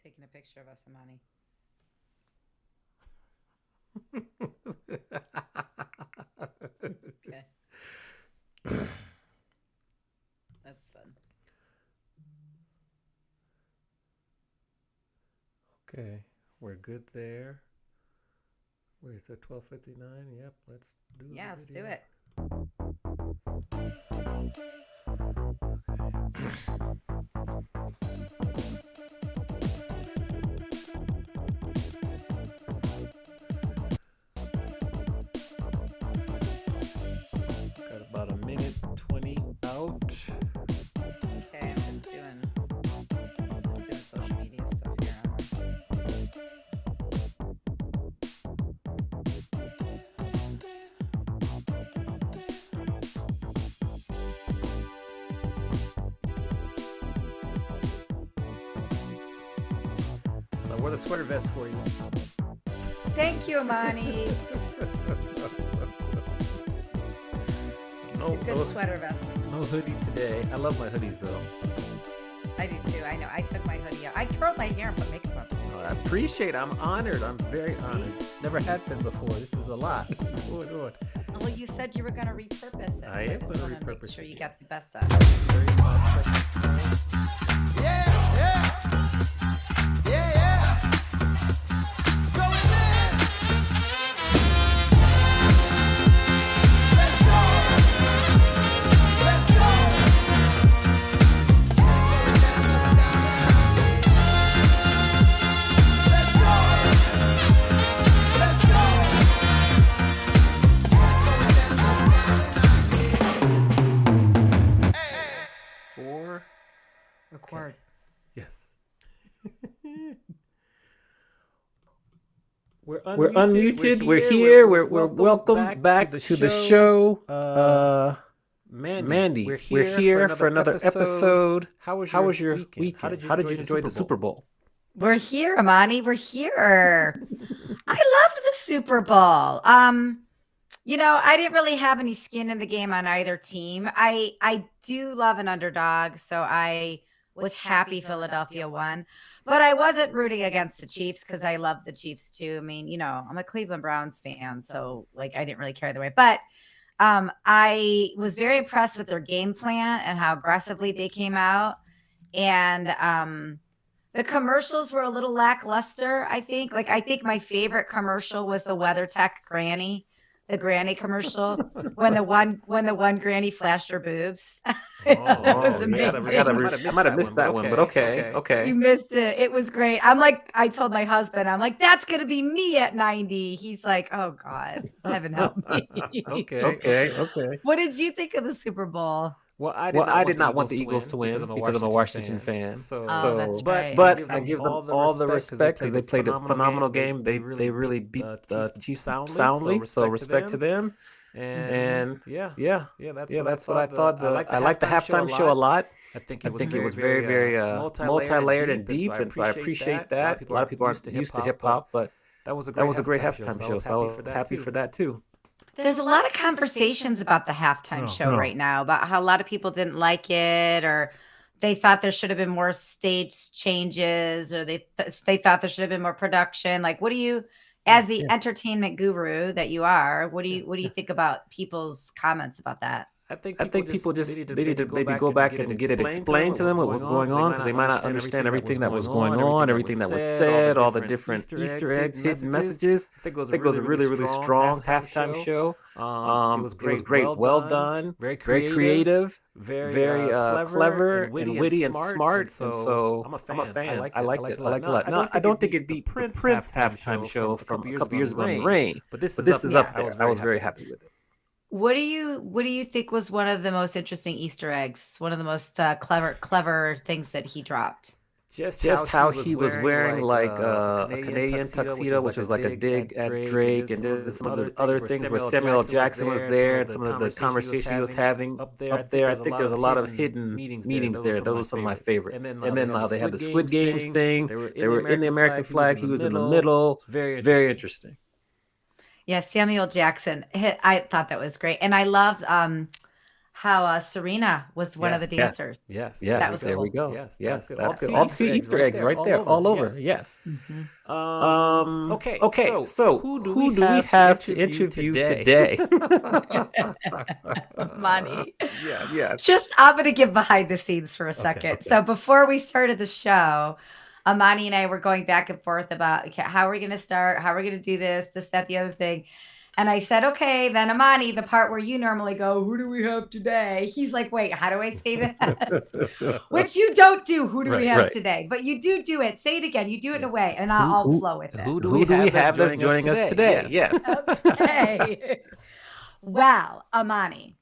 taking a picture of us, Amani. Okay, that's fun. Okay, we're good there. Where's it? 12:59. Yep, let's do the Yeah, let's do video. it. Got about a minute 20 out. Okay, I'm just doing social media stuff here. So I wore the sweater vest for you. Thank you, Amani. No, Good no, sweater vest. no hoodie today. I love my hoodies though. I do too. I know. I took my hoodie out. I curled my hair and put makeup on. Oh, I appreciate it. I'm honored. I'm very honored. Never had been before. This is a lot. Well, you said you were going to repurpose it. I so am just gonna wanna repurpose make sure it, you got the yes. best out of it. 35 seconds. Yeah, yeah, yeah, yeah. Go in there. Let's go. Let's go. Let's go. Let's go. Hey. 4. Record. Yes. We're We're unmuted. unmuted. We're We're here. here. We're welcome back to the show. Mandy, we're here for another episode. How was your weekend? How did you enjoy the Super Bowl? We're here, Amani. We're here. I loved the Super Bowl. I didn't really have any skin in the game on either team. I do love an underdog, so I was happy Philadelphia won. But I wasn't rooting against the Chiefs because I love the Chiefs too. I mean, I'm a Cleveland Browns fan, so like I didn't really care either way. But I was very impressed with their game plan and how aggressively they came out. And the commercials were a little lackluster, I think. Like, I think my favorite commercial was the WeatherTech granny, the granny commercial when the one granny flashed her boobs. It was amazing. I might have missed that one, but okay. You missed it. It was great. I told my husband, I'm like, that's gonna be me at 90. He's like, oh God, heaven help me. Okay. What did you think of the Super Bowl? Well, I did not want the Eagles to win because I'm a Washington fan. Oh, that's right. But That's I right. give them all the respect because they played a phenomenal game. They really beat the Chiefs soundly, so respect to them. And yeah, that's what I thought. I like the halftime show a lot. I think it was very multi-layered and deep, and so I appreciate that. A lot of people aren't used to hip hop, but that was a great halftime show, so I was happy for that too. There's a lot of conversations about the halftime show right now about how a lot of people didn't like it, or they thought there should have been more stage changes, or they thought there should have been more production. Like, what do you, as the entertainment guru that you are, what do you think about people's comments about that? I think people just they need to maybe go back and get it explained to them what was going on because they might not understand everything that was going on, everything that was said, all the different Easter eggs, hidden messages. I think it was a really strong halftime show. It was great, well done, very creative, very clever and witty and smart. And so I'm a fan. I liked it. I liked it a lot. No, I don't think it beat the Prince halftime show from a couple years ago in the rain, but this is up there. I was very happy with it. What do you think was one of the most interesting Easter eggs? One of the most clever things that he dropped? Just how he was wearing like a Canadian tuxedo, which was like a dig at Drake, and did some of the other things where Samuel L. Jackson was there, and some of the conversation he was having up there. I think there's a lot of hidden meanings there. Those were some of my favorites. And then they had the Squid Games thing. They were in the American flag. He was in the middle. It's very interesting. Yeah, Samuel Jackson. I thought that was great, and I loved how Serena was one of the Yes. dancers. Yes. That was There we cool. go. Yes. That's good. All the Easter eggs right there, all over. Yes. Mhm. Okay. So who do we have to interview today? Money. Yes. Just, I'm going to give behind the scenes for a second. okay. So before we started the show, Amani and I were going back and forth about, okay, how are we going to start? How are we going to do this, that, the other thing? And I said, okay, then Amani, the part where you normally go, who do we have today? He's like, wait, how do I say that? Which you don't do. Who do we have Right. today? But you do it. Say it again. You do it in a way, and I'll flow with it. Who do we have that's joining us today? Yes. Okay. Well, Amani,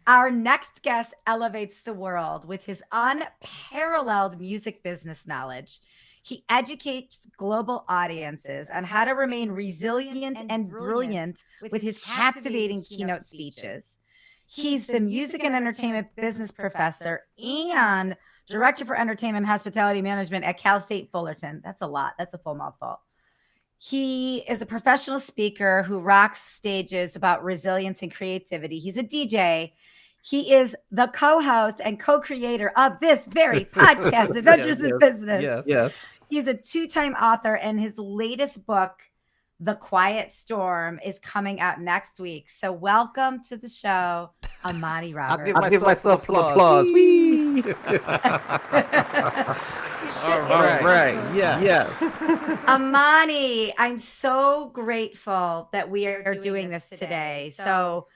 our next guest elevates the world with his unparalleled music business knowledge. He educates global audiences on how to remain resilient and brilliant with his captivating keynote speeches. He's the music and entertainment business professor and director for entertainment and hospitality management at Cal State Fullerton. That's a lot. That's a full mouthful. He is a professional speaker who rocks stages about resilience and creativity. He's a DJ. He is the co-host and co-creator of this very podcast, Adventures in Business. Yes. He's a two-time author, and his latest book, The Quiet Storm, is coming out next week. So welcome to the show, Amani Roberts. I'll give myself some applause. Whee! All right. Yes. Amani, I'm so grateful that we are doing this today. So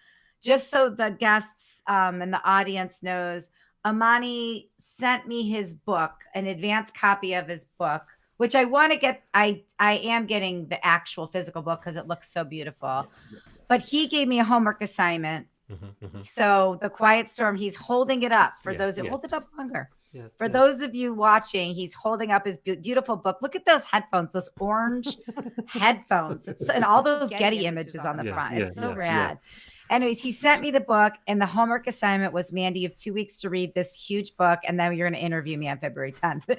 just so the guests and the audience knows, Amani sent me his book, an advanced copy of his book, which I want to get. I am getting the actual physical book because it looks so beautiful. But he gave me a homework assignment. So The Quiet Storm, he's holding it up for those who hold it up longer. For those of you watching, he's holding up his beautiful book. Look at those headphones, those orange headphones. And all those Getty images on the front. It's so rad. Anyways, he sent me the book, and the homework assignment was, Mandi, you have 2 weeks to read this huge book, and then you're going to interview me on February 10th.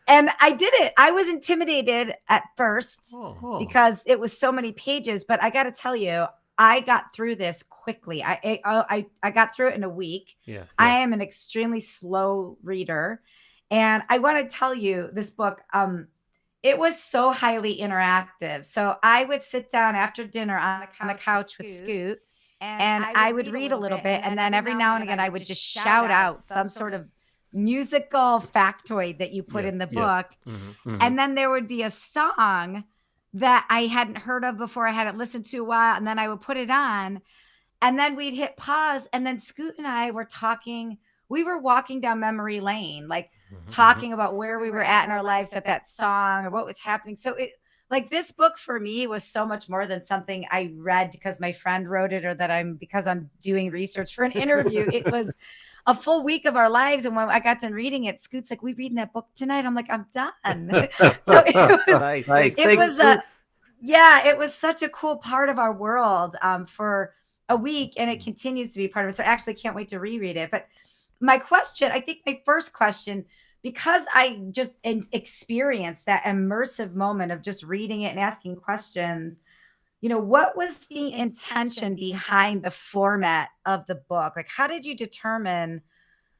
And I did it. I was intimidated at first because it was so many pages, but I got to tell you, I got through this quickly. I got through it in a week. I am an extremely slow reader. And I want to tell you, this book, it was so highly interactive. So I would sit down after dinner on the couch with Scoot, and I would read a little bit. And then every now and again, I would just shout out some sort of musical factoid that you put in the book. And then there would be a song that I hadn't heard of before, I hadn't listened to a while, and then I would put it on, and then we'd hit pause, and then Scoot and I were talking. We were walking down memory lane, like talking about where we were at in our lives at that song or what was happening. So it, like, this book for me was so much more than something I read because my friend wrote it, or that because I'm doing research for an interview. It was a full week of our lives. And when I got done reading it, Scoot's like, we reading that book tonight? I'm like, I'm done. So it was, it was such a cool part of our world for a week, and it continues to be part of it. So I actually can't wait to reread it. But my question, I think my first question, because I just experienced that immersive moment of just reading it and asking questions, what was the intention behind the format of the book? Like, how did you determine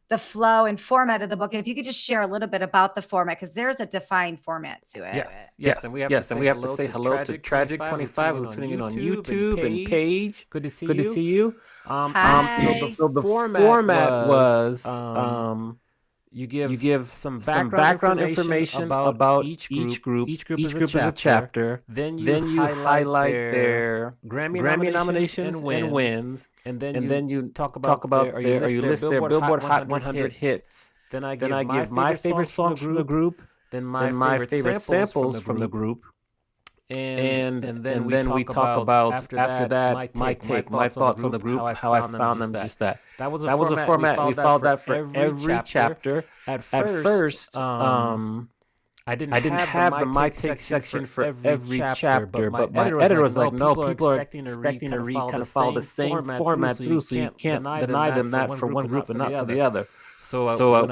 the flow and format of the book? And if you could just share a little bit about the format, because there's a defined format to it. Yes. And we have to say hello to Tragic 25 who's tuning in on YouTube, and Paige. Good to see you. Hi. So the format was you give some background information about each group. Each group is a chapter. Then you highlight their Grammy nominations and wins. And then you talk about their, or you list their Billboard Hot 100 hits. Then I give my favorite songs from the group. Then my favorite samples from the group. And then we talk about after that my thoughts on the group, how I found them, just that. That was a format. We followed that for every chapter. At first, I didn't have the my take section for every chapter, but my editor was like, no, people are expecting to read kind of follow the same format through, so you can't deny them that for one group and not for the other. So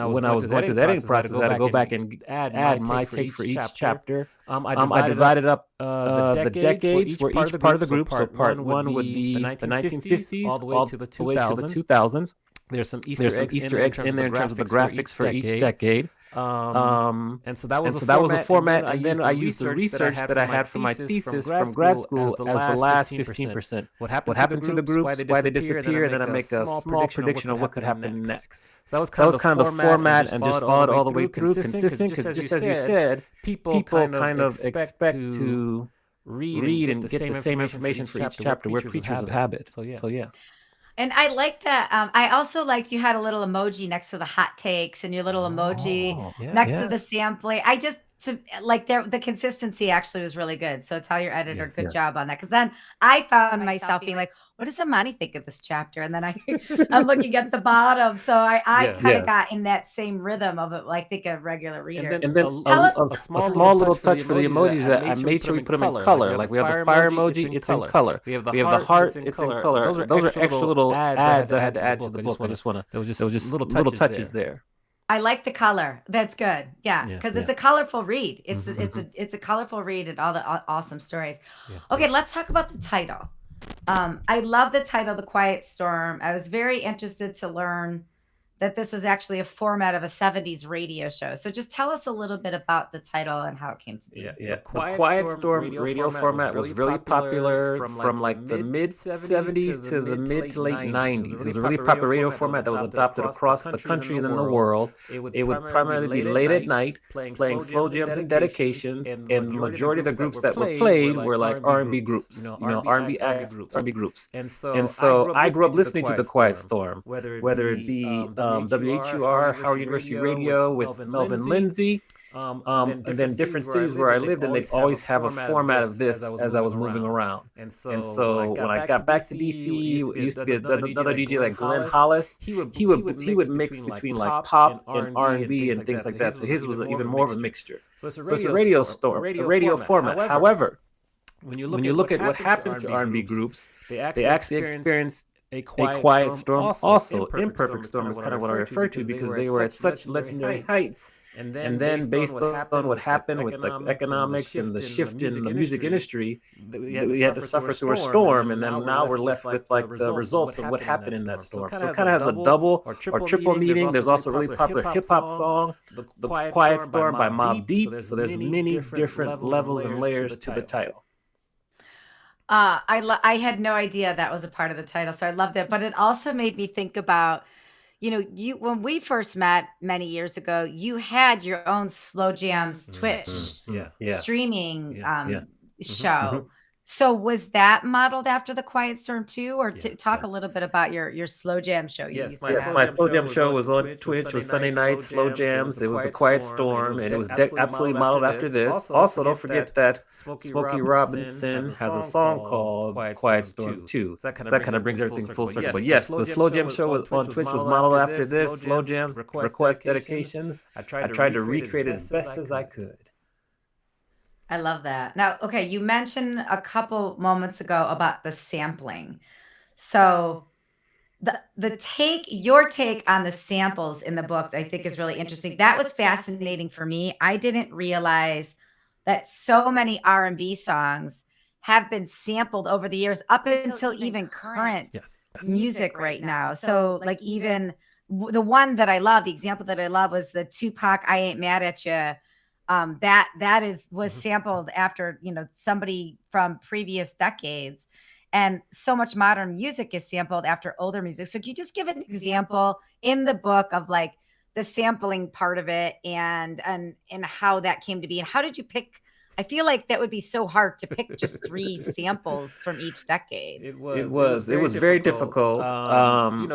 when I was going through the editing process, I had to go back and add my take for each chapter. I divided up the decades for each part of the group. So part one would be the 1950s all the way to the 2000s. There's some There's some Easter eggs in there in terms of the graphics for each decade. And so that was a format, and then I used the research that I had for my thesis from grad school as the last 15%. What happened to the groups, why they disappear, and then I make a small prediction of what could happen next. So that was So that was kind of the format, and just followed all the way through, consistent, because just as you said, people kind of expect to read and get the same information for each chapter. We're creatures of habit. So yeah. And I like that. I also liked you had a little emoji next to the hot takes and your little emoji next to the sampling. I just like the consistency actually was really good. So tell your editor, good job on that. Because then I found myself being like, what does Amani think of this chapter? And then I'm looking at the bottom. So I kind of got in that same rhythm of it, like think a regular reader. And then a small little touch for the emojis that I made sure we put them in color. Like we have the fire emoji, it's in color. We have the heart, it's in color. Those are extra little ads I had to add to the book. There was just little touches there. I like the color. That's good. Yeah, because it's a colorful read. It's a colorful read and all the awesome stories. Okay, let's talk about the title. I love the title, The Quiet Storm. I was very interested to learn that this was actually a format of a 70s radio show. So just tell us a little bit about the title and how it came to be. The Quiet Storm radio format was really popular from like the mid 70s to the mid to late 90s. It was a really popular radio format that was adopted across the country and in the world. It would primarily be late at night, playing slow jams and dedications, and the majority of the groups that were played were like R&B groups, R&B groups. And so I grew up listening to The Quiet Storm, whether it be WHUR, Howard University Radio with Melvin Lindsay, and then different cities where I lived, and they'd always have a format of this as I was moving around. And so when I got back to DC, it used to be another DJ like Glenn Hollis. He would mix between like pop and R&B and things like that. So his was even more of a mixture. So it's a radio format. However, when you look at what happened to R&B groups, they actually experienced a quiet storm. Also, Imperfect Storm is kind of what I refer to because they were at such legendary heights. And then based on what happened with the economics and the shift in the music industry, we had to suffer through a storm. And then now we're left with like the results of what happened in that storm. So it kind of has a double or triple meaning. There's also a really popular hip hop song, The Quiet Storm by Mobb Deep. So there's many different levels and layers to the title. I had no idea that was a part of the title, so I loved it. But it also made me think about, you when we first met many years ago, you had your own Slow Jams Twitch streaming show. So was that modeled after The Quiet Storm too, or talk a little bit about your Slow Jam show? Yes, my Slow Jam show was on Twitch. It was Sunday night Slow Jams. It was The Quiet Storm, and it was absolutely modeled after this. Also, don't forget that Smokey Robinson has a song called Quiet Storm 2. So that kind of brings everything full circle. But yes, the Slow Jam show on Twitch was modeled after this. Slow Jams, request dedications. I tried to recreate it as best as I could. I love that. Now, okay, you mentioned a couple moments ago about the sampling. So your take on the samples in the book, I think is really interesting. That was fascinating for me. I didn't realize that so many R&B songs have been sampled over the years up until even current music right now. So like even the one that I love, the example that I love was the Tupac, I Ain't Mad at You. That was sampled after, somebody from previous decades, and so much modern music is sampled after older music. So can you just give an example in the book of like the sampling part of it and how that came to be, and how did you pick? I feel like that would be so hard to pick just 3 samples from each decade. It was very difficult.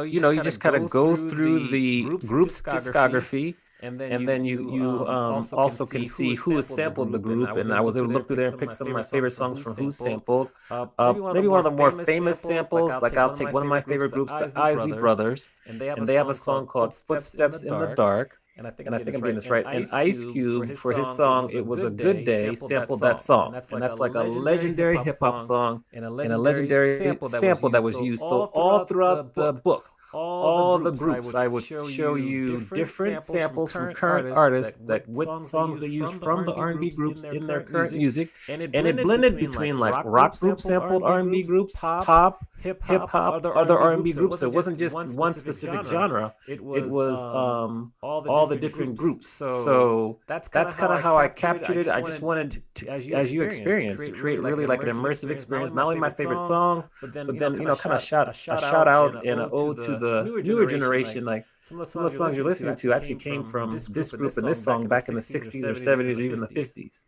You just kind of go through the group's discography. And then you also can see who has sampled the group, and I was able to look through there and pick some of my favorite songs from who sampled. Maybe one of the more famous samples, like I'll take one of my favorite groups, the Isley Brothers, and they have a song called Footsteps in the Dark. And I think I'm getting this right. And Ice Cube, for his song "It Was a Good Day," sampled that song, and that's like a legendary hip hop song and a legendary sample that was used. So all throughout the book, all the groups. I would show you different samples from current artists that what songs they use from the R&B groups in their current music, and it blended between like rock group sampled R&B groups, pop, hip hop, other R&B groups. So it wasn't just one specific genre. It was all the different groups. So that's kind of how I captured it. I just wanted to, as you experienced, to create really like an immersive experience. Not only my favorite song, but then kind of a shout out and an ode to the newer generation. Like some of the songs you're listening to actually came from this group and this song back in the 60s or 70s or even the 50s.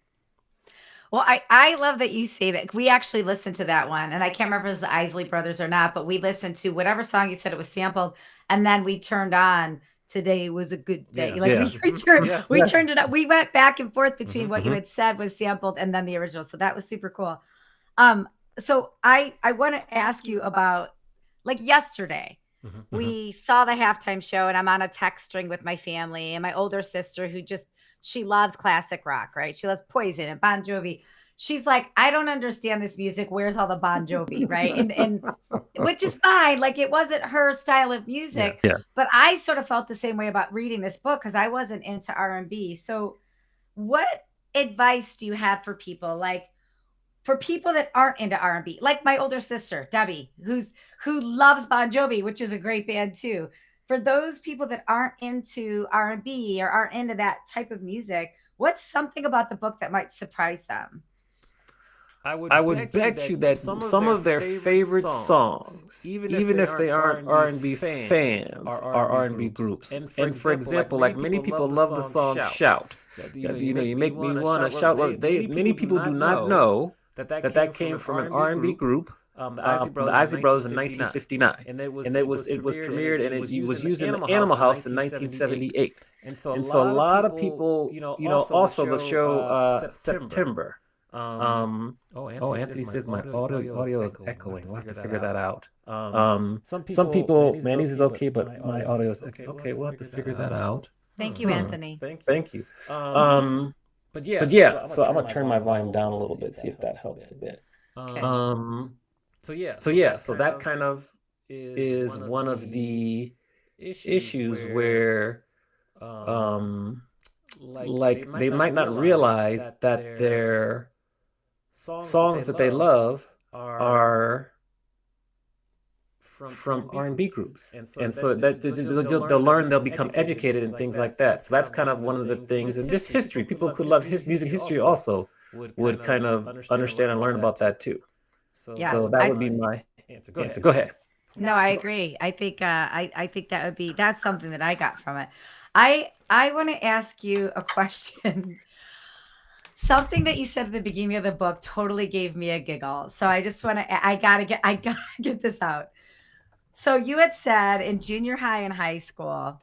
Well, I love that you say that. We actually listened to that one, and I can't remember if it was the Isley Brothers or not, but we listened to whatever song you said it was sampled, and then we turned on "Today Was a Good Day." Yeah. Like Yeah. we turned it up. We went back and forth between what you Mhm. had said was sampled and then the original. So that was super cool. So I want to ask you about like yesterday. Mhm. We saw the halftime show, and I'm on a text string with my family and my older sister who just she loves classic rock, right? She loves Poison and Bon Jovi. She's like, I don't understand this music. Where's all the Bon Jovi, right? And which is fine. Like it wasn't her style of music, Yeah. but I sort of felt the same way about reading this book because I wasn't into R&B. So, what advice do you have for people like? For people that aren't into R&B, like my older sister, Debbie, who loves Bon Jovi, which is a great band too. For those people that aren't into R&B or aren't into that type of music, what's something about the book that might surprise them? I would bet you that some of their favorite songs, even if they aren't R&B fans, are R&B groups. And for example, like many people love the song "Shout." You make me wanna shout. Well, many people do not know that came from an R&B group, the Isley Brothers in 1959, and it was premiered and it was used in the Animal House in 1978. And so a lot of people, also the show September. Anthony says my audio is echoing. We'll have to figure that out. Some people, Manny's is okay, but my audio is okay. We'll have to figure that out. Thank you, Anthony. Thank you. But yeah, so I'm gonna turn my volume down a little bit, see if that helps a bit. Okay. So that kind of is one of the issues where, like they might not realize that their songs that they love are from R&B groups, and so that they'll learn, they'll become educated and things like that. So that's kind of one of the things, and just history. People who love his music history also would kind of understand and learn about that too. Yeah, So that would be my answer. Go ahead. No, I agree. I think I think that's something that I got from it. I want to ask you a question. Something that you said at the beginning of the book totally gave me a giggle. So I just want to I gotta get this out. So you had said in junior high and high school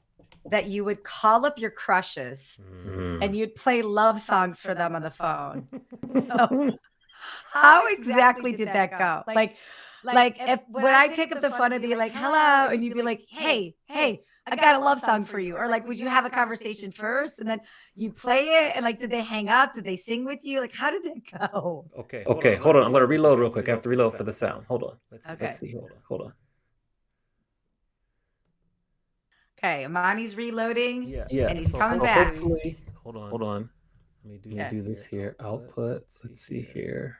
that you would call up your crushes and you'd play love songs for them on the phone. So how exactly did that go? Like if when I pick up the phone and be like, hello, and you'd be like, hey, I got a love song for you. Or like, would you have a conversation first and then you play it? And like, did they hang up? Did they sing with you? Like, how did that go? Okay, hold on. I'm gonna reload real quick. I have to reload for the sound. Hold on. Let's see. Hold on. Okay, Amani's reloading. Yeah. And he's coming back. Hopefully, hold on. Let me do this here. Output. Let's see here.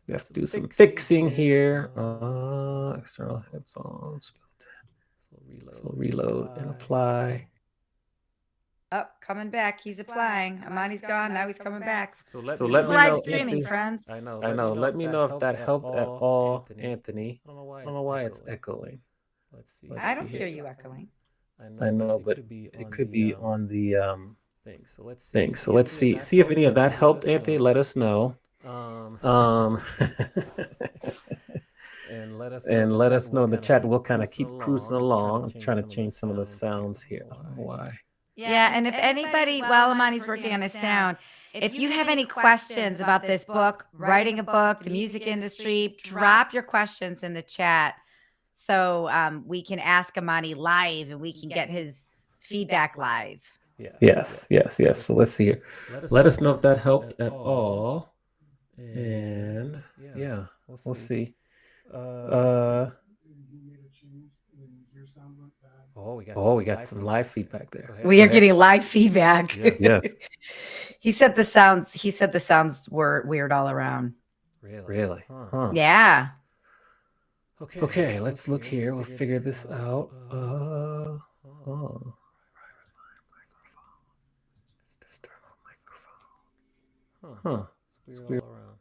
We have to do some fixing here. External headphones. So reload and apply. Oh, coming back. He's applying. Amani's gone. Now he's coming back. So let This me is live know, streaming, Anthony. friends. I know. Let me know if that helped at all, Anthony. I don't know why it's echoing. I don't hear you echoing. I know, but it could be on the thing. So let's see if any of that helped, Anthony. Let us know. And let us know in the chat. We'll kind of keep cruising along. I'm trying to change some of the sounds here. I don't know why. Yeah, and if anybody, while Amani's working on his sound, if you have any questions about this book, writing a book, the music industry, drop your questions in the chat so we can ask Amani live and we can get his feedback live. Yes. So let's see here. Let us know if that helped at all. And yeah, we'll see. Oh, we got some live feedback there. We are getting live feedback. Yes. He said the sounds were weird all around. Really? Huh. Yeah. Okay, let's look here. We'll figure this out. Oh. Just turn on microphone. Huh. It's weird all around.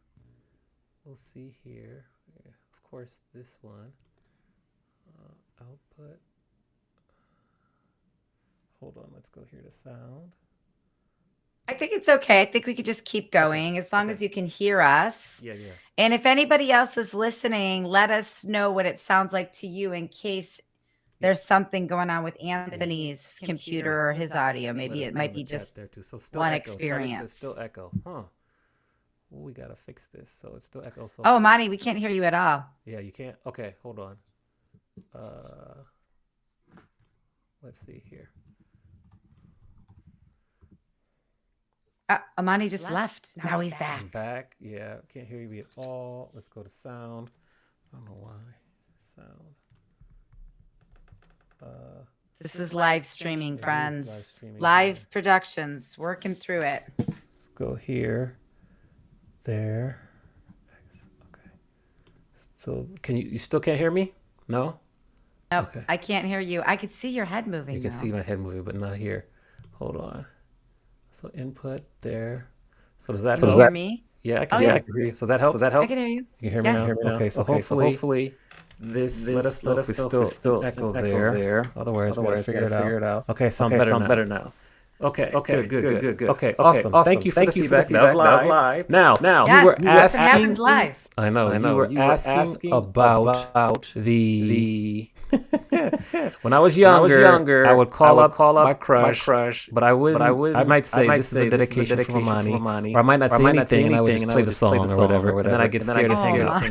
We'll see here. Yeah, of course, this one. Output. Hold on, let's go here to sound. I think it's okay. I think we could just keep going as long as you can hear us. Yeah. And if anybody else is listening, let us know what it sounds like to you in case there's something going on with Anthony's computer or his audio. Maybe it might be just there too. So still one echo. Charlie says experience. still echo. Huh. Well, we gotta fix this. So it's still echo. So Oh, Mani, we can't hear you at all. yeah, you can't. Okay, hold on. Let's see here. Amani just left. Now he's back. I'm back. Yeah, can't hear you at all. Let's go to sound. I don't know why. Sound. This is live streaming, live friends. streaming, Live productions, working through it. Let's go here. There. Okay. So can you still can't hear me? No? Nope, Okay. I can't hear you. I could see your head moving. You can though. see my head moving, but not here. Hold on. So input there. So does that Can you help? hear me? Yeah, I can, Oh, yeah, yeah. I can hear you. So that helps. I can hear you. You can hear me Yeah. now? Okay, so hopefully this let us know if we still echo there. Otherwise, we gotta figure it out. Okay, sound better now. Okay, good. Okay, awesome. Thank you for the feedback. That was live. Now, Yes, you were yes, it happens asking. live. I know. You were asking about the. When I was younger, I would call up my crush, but I might say this is a dedication from Amani, or I might not say anything, and I would just play the song or whatever, and then I get scared and hang up.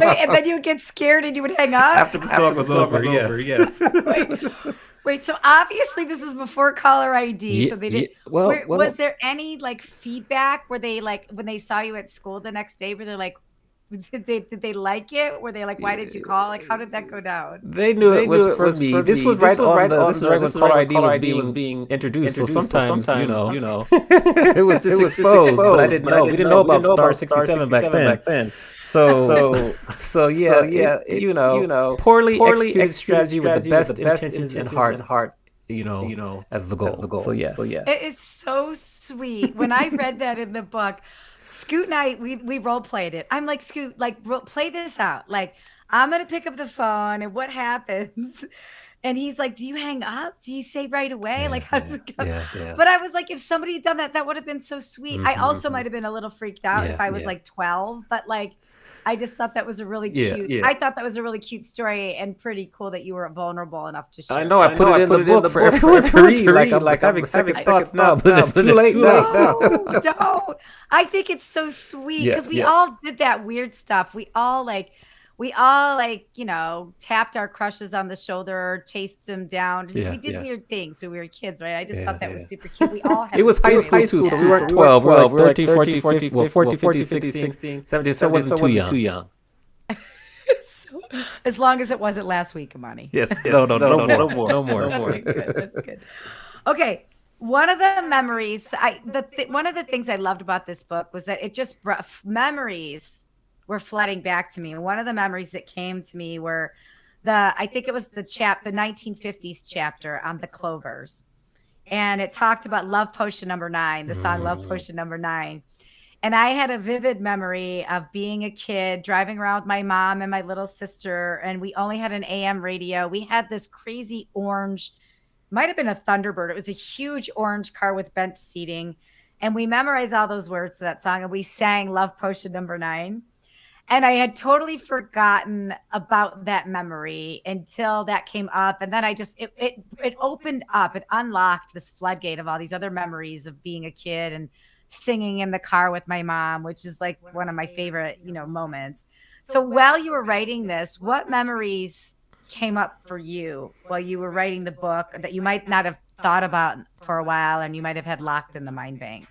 Wait, and then you would get scared and you would hang up? After the song was over, yes. Wait, so obviously this is before caller ID. So they did. Well, was there any like feedback? Were they like when they saw you at school the next day? Were they like, did they like it? Were they like, why did you call? Like, how did that go down? They knew it was for me. This was right on when caller ID was being introduced. So sometimes you know, it was just exposed, but I didn't know. We didn't know about Star 67 back then. So yeah, you know, poorly executed strategy with the best intentions and heart. You know, as the goal. So yes. It is so sweet. When I read that in the book, Scoot and I, we role played it. I'm like, Scoot, like play this out. Like, I'm gonna pick up the phone, and what happens? And he's like, do you hang up? Do you say right away? Like, how does it go? Yeah. But I was like, if somebody had done that, that would have been so sweet. I also might have been a little freaked out if I was like 12, but like, I just thought that was a really cute. I thought that was a really cute story and pretty cool that you were vulnerable enough to share. I know. I put it in the book for everyone to read. Like I'm having second thoughts now, but it's too late now. Don't. I think it's so sweet because we all did that weird stuff. We all you know, tapped our crushes on the shoulder, chased them down. We did weird things when we were kids, right? I just thought that was super cute. We all had it was high school too, so we weren't 12. We were like 13, 14, 15, 14, 15, 16, 17, so it wasn't too young. So, as long as it wasn't last week, Amani. Yes. No more. Okay, good. That's good. Okay. One of the memories, one of the things I loved about this book was that it just brought memories were flooding back to me. And one of the memories that came to me were I think it was the 1950s chapter on the Clovers. And it talked about Love Potion number 9, the song Love Potion number 9. And I had a vivid memory of being a kid driving around with my mom and my little sister. And we only had an AM radio. We had this crazy orange, might have been a Thunderbird. It was a huge orange car with bench seating. And we memorized all those words to that song. And we sang Love Potion number 9. And I had totally forgotten about that memory until that came up. And then I just, it opened up, it unlocked this floodgate of all these other memories of being a kid and singing in the car with my mom, which is like one of my favorite, moments. So while you were writing this, what memories came up for you while you were writing the book that you might not have thought about for a while and you might have had locked in the mind bank?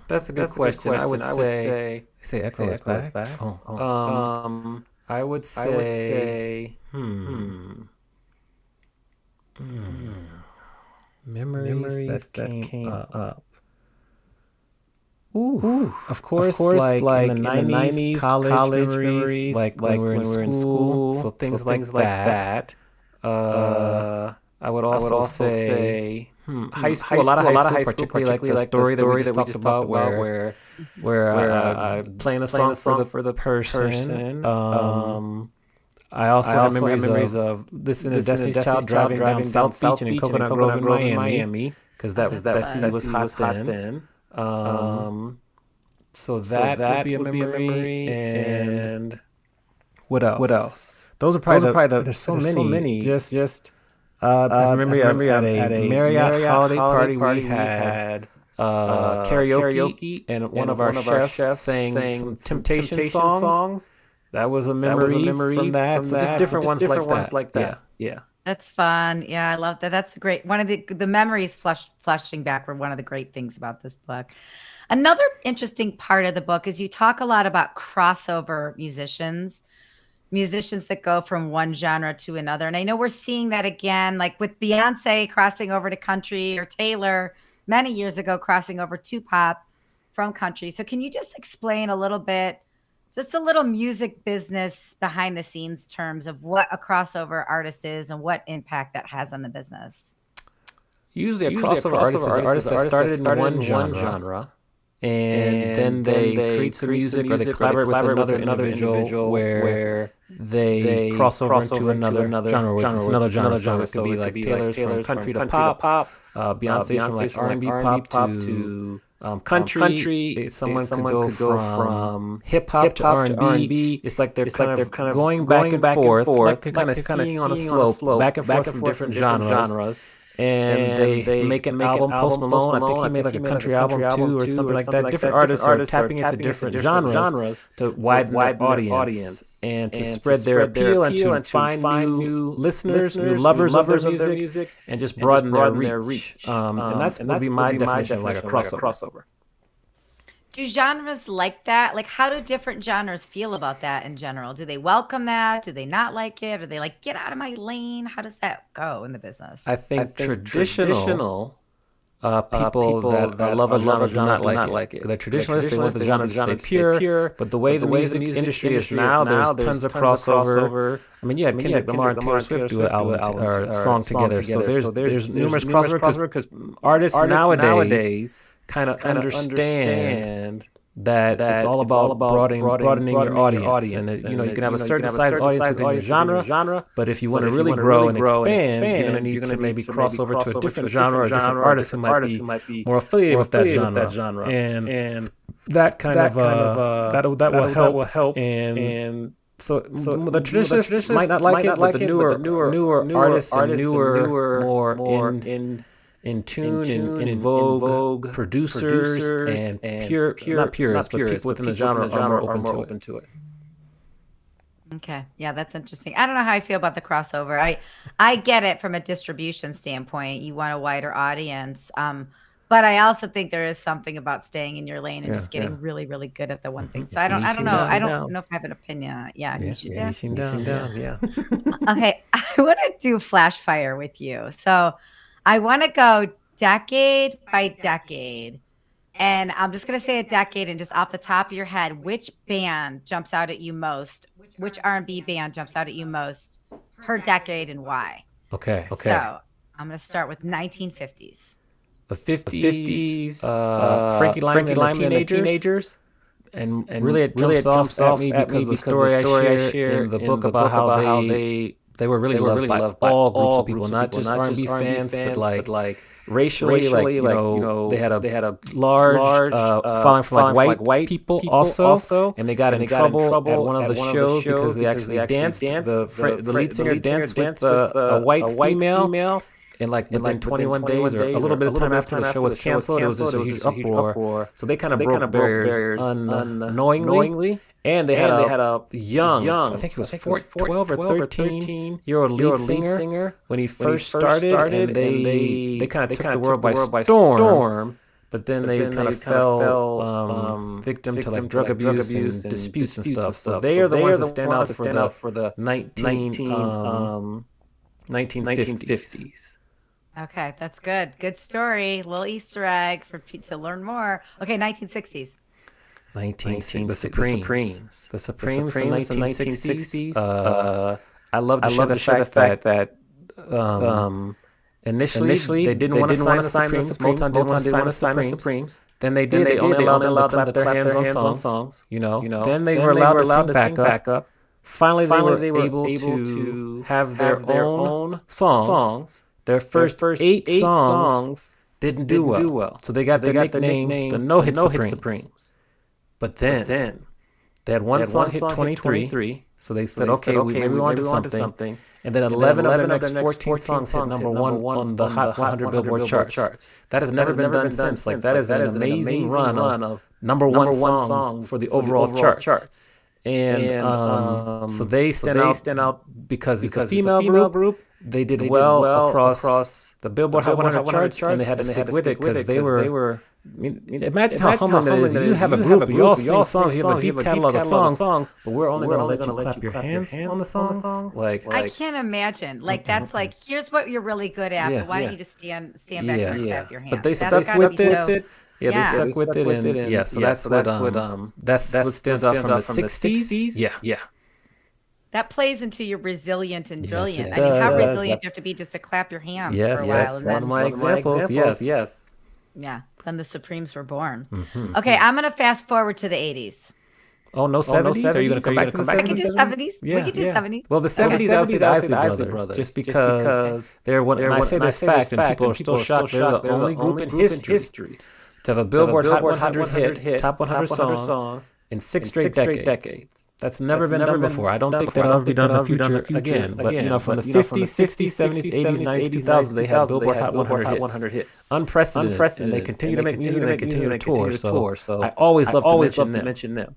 That's a good question. I would say echo is back. I would say Memories that came up. Ooh, of course, like in the 90s, college memories, like when we were in school, so things like that. I would also say high school, a lot of high school, particularly like the story that we just talked about, where playing a song for the person. I also have memories of listening to Destiny's Child driving down South Beach and in Coconut Grove in Miami, because that city was hot then. So that would be a memory. And what else? Those are probably there's so many. I remember at a Marriott holiday party we had karaoke, and one of our chefs sang some Temptation songs. That was a memory from that. So just different ones like that. Yeah. That's fun. Yeah, I love that. That's great. One of the memories flashing back were one of the great things about this book. Another interesting part of the book is you talk a lot about crossover musicians that go from one genre to another. And I know we're seeing that again, like with Beyonce crossing over to country, or Taylor many years ago crossing over to pop from country. So can you just explain a little bit, just a little music business behind the scenes terms of what a crossover artist is and what impact that has on the business? Usually a crossover artist is an artist that started in one genre. And then they create some music, or they collaborate with another individual where they cross over into another genre, which is another genre. So it could be like Taylor's from country to pop, Beyonce's from like R&B pop to country. Someone could go from hip hop to R&B. It's like they're kind of going back and forth, like they're kind of skiing on a slope, back and forth from different genres. And they make an album. Post Malone, I think he made like a country album too, or something like that. Different artists are tapping into different genres to widen their audience and to spread their appeal and to find new listeners, new lovers of their music, and just broaden their reach. And that's would be my definition of like a crossover. Do genres like that? Like, how do different genres feel about that in general? Do they welcome that? Do they not like it? Are they like, get out of my lane? How does that go in the business? I think traditional people that love a genre do not like it. The traditionalists, they want the genre to stay pure, but the way the music industry is now, there's tons of crossover. I mean, yeah, Kendrick Lamar and Taylor Swift do an album or a song together. So there's numerous crossover because artists nowadays kind of understand that it's all about broadening your audience. And that, you can have a certain size audience within your genre, but if you want to really grow and expand, you're going to need to maybe cross over to a different genre or a different artist who might be more affiliated with that genre. And that that will help. And so the traditionalists might not like it, but the newer artists and newer more in tune and in vogue producers and not purists, but people within the genre are more open to it. Okay. Yeah, that's interesting. I don't know how I feel about the crossover. I get it from a distribution standpoint. You want a wider audience. But I also think there is something about staying in your lane and just getting really, really good at the one thing. So I don't know. I don't know if I have an opinion on it. Yeah. Niching down. Yeah. Okay. I want to do flash fire with you. So I want to go decade by decade. And I'm just going to say a decade, and just off the top of your head, which band jumps out at you most? Which R&B band jumps out at you most per decade, and why? Okay. So I'm going to start with 1950s. The 50s, Frankie Lyman and the Teenagers. And really it jumps off at me because the story I share in the book about how they were really loved by all groups of people, not just R&B fans, but like racially, they had a large following from like white people also, and they got in trouble at one of the shows because they actually danced. The lead singer danced with a white female. And like within 21 days or a little bit of time after the show was canceled, it was just a huge uproar. So they kind of broke barriers unknowingly. And they had a young, I think it was 12 or 13-year-old lead singer when he first started, and they kind of took the world by storm. But then they kind of fell victim to like drug abuse and disputes and stuff. So they are the ones that stand out for the 1950s. Okay, that's good. Good story. Little Easter egg to learn more. Okay, 1960s. The Supremes. The Supremes from 1960s. I love to share the fact that initially they didn't want to sign the Supremes. Motown didn't want to sign the Supremes. Then they did. They only allowed them to clap their hands on songs. Then they were allowed to sing back up. Finally, they were able to have their own songs. Their first 8 songs didn't do well. So they got the nickname the No Hit Supremes. But then they had one song hit 23. So they said, okay, maybe we want to do something. And then 11 of their next 14 songs hit number one on the Hot 100 Billboard charts. That has never been done since. Like, that is an amazing run of number one songs for the overall charts. And so they stand out because it's a female group. They did well across the Billboard Hot 100 charts, and they had to stick with it because they were. I mean, imagine how humbling that is. You have a group, you all sing songs, you have a deep catalog of songs, but we're only going to let you clap your hands on the songs. Like, I can't imagine. Like, that's like, here's what you're really good at, but why don't you just stand back there and clap your hands? But they stuck with it. Yeah, they stuck with it, and yeah, so that's what stands out from the 60s. Yeah. That plays into your resilient and brilliant. I mean, how resilient do you have to be just to clap your hands for a while? Yes, and one of my examples. Yes. Yeah, then the Supremes were born. Okay, I'm going to fast forward to the 80s. Oh, no 70s? Are you going to come back to the 70s? I can do 70s. We can do 70s. Well, the 70s, I would say the Isley Brothers, just because they're one, and I say this fact, and people are still shocked, they're the only group in history to have a Billboard Hot 100 hit, top 100 song in 6 straight decades. That's never been done before. I don't think that'll ever be done in the future again. But, from the 50s, 60s, 70s, 80s, 90s, 2000s, they had Billboard Hot 100 hits. Unprecedented. And they continue to make music, and they continue to tour. So I always love to mention them.